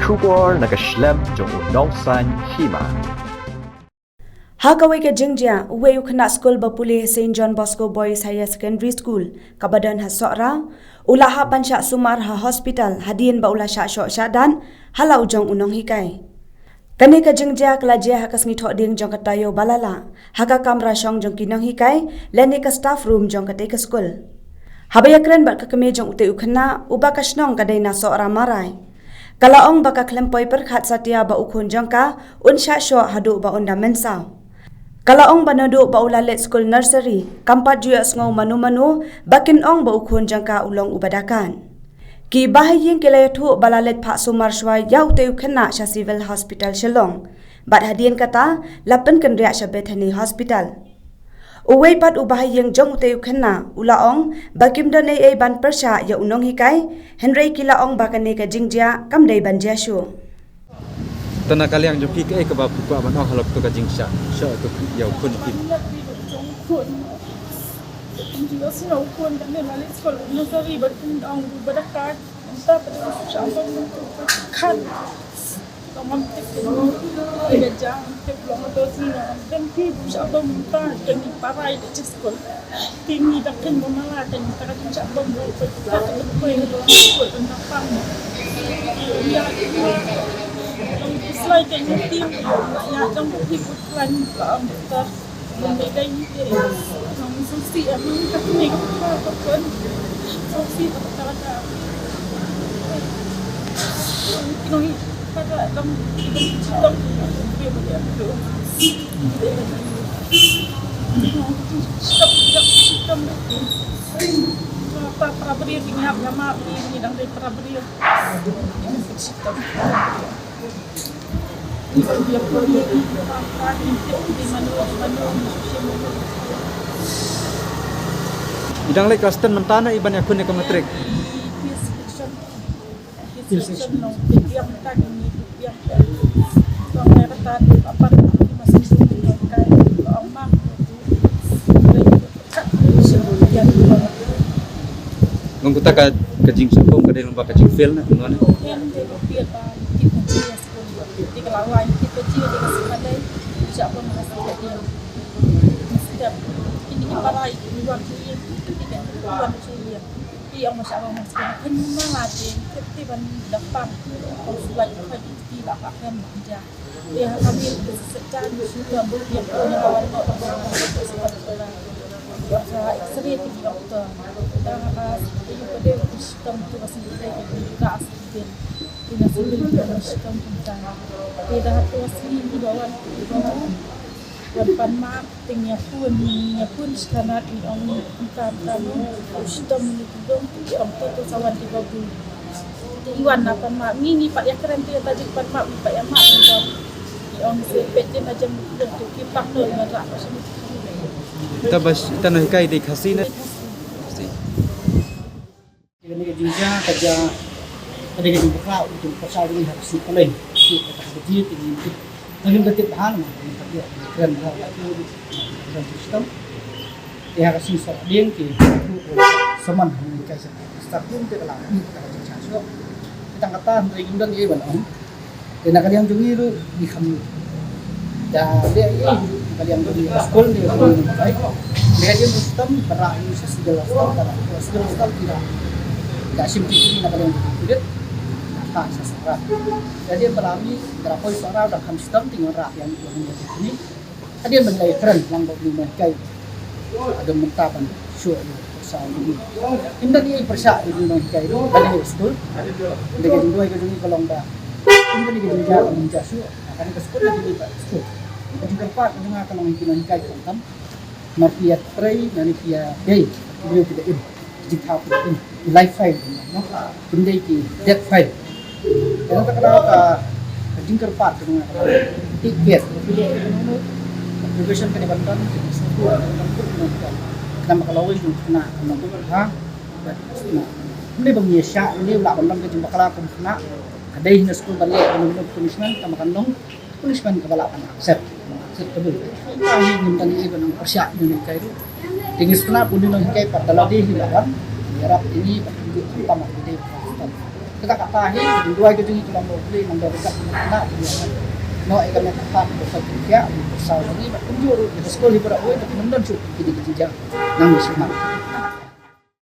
Shubor nakaslem jong unongsan hima. Hakawai ke jengjia uwe ukna school bapuli St John Bosco Boys Higher Secondary School kabadan hasora ulaha pansha sumar ha hospital hadin ba ula sha sho syadan halau jong unong hikai kane ke jengjia kelajia hakas ngithok ding jong katayo balala haka kamra shong jong kinong hikai leni ke staff room jong kate ke school habaya kren bat ke keme jong ute ukna uba kasnong kadai na so marai kalaong baka klempoi perkhat satia ba ukun jongka unsha sho hadu ba unda mensau kalaong banado ba ula let school nursery kampat juya ngau manu-manu bakin ong ba ukhon jangka ulong ubadakan ki bahaying kilayathu balalet pak sumar shwai yau teu khana sha civil hospital Shillong bat hadian kata lapan kendria sha Bethany hospital uwei pat ubahaying jong teu khana ulaong bakim dane ei ban persha ya unong hikai henry kilaong bakane ka jingjia kamdai banja shu Tana kaliang jo pik ke ba pukwa ban halap to ka jingsha sha to yau kun pin Jika sih pun kan dia balik sekolah nursery berkendang berdekat entah pada siapa kan kamu tidak jangan belum ada sih dan siapa minta dan parai di sekolah tinggi dan kan memalah dan kita siapa mau berdekat dengan sekolah tentang kamu ya selain itu ya trong hiburan kita membedai solusi yang kita punya kan solusi kata-kata ini pada dalam sistem dia begitu sistem apa perabria tinggal sama ini dan dari perabria sistem dia perlu di mana idang le kasten mentana iban yakun ke matrik yang tadi yang kata apa masih kan amak mengkuta ka jingsha ko ka dei lomba ka jingfel na ngone di kelawai kita cia di sekolah siapa masih dia setiap ini parai di waktu ini ketika tuan saya yang masyarakat masih kenal lagi ketika dapat konsulat di lapangan manja dia kami secara sudah berdiam punya kawan sekolah saya sering di dokter dan itu pada sistem itu masih ada juga asisten tidak sulit dalam sistem tentang tidak harus di bawah Wan mak tingnya pun sekarang ini orang entah sistem itu dong orang tu sawan di bawah Iwan apa mak ini pak yang keren dia tadi pan mak pak yang mak juga orang sepet dia macam tu kipak tu merah kita bas tanah kai di khasina ini kerja kerja ada kerja buka untuk pasal ini harus dipelai kerja tinggi lagi berarti tahan kerja keren dan sistem ya harus sisa dia ke seman kayak start pun tidak lagi kita kerja so kita kata dari undang dia benar dan kalian juga itu di kamu dan dia kalian juga sekolah dia baik dia sistem berakhir sesudah setelah tidak simpul nak kalian tidak tak sesuatu. Jadi berami berapa suara dalam sistem tinggal yang ini. Ada mengenai keren yang bermain ada mentapan show bersama ini. Indah dia persa di dunia kai itu ada school. Dengan dua itu juga kalau dah. Ini dia juga menjadi akan ke sekolah di school. Jadi dapat dengan akan mengikuti kai kontam. Mafia tray dan mafia day. Dia tidak ini. Jika apa ini life file, kemudian ki death file. Yang terkenal jingkar part dengan tiket, application kan dibantu dengan semua nama kalau itu kena nama ha, ini bangyesha ini ulah bandang ke jumpa kalau kena ada ini school balik dengan punishment sama kandung punishment kebalapan accept betul. Ini minta ni ibu nang persyak dengan kairu. Tinggi setelah pun dengan kai pada lagi hilang. Harap ini bagi utama di Kita katahin, dua itu juga tulang beli, nang dekat anak dia. No, ikan yang tepat besar kerja, besar ini, unjur di sekolah di berak, tapi nonton cukup jadi kerja, nang musim.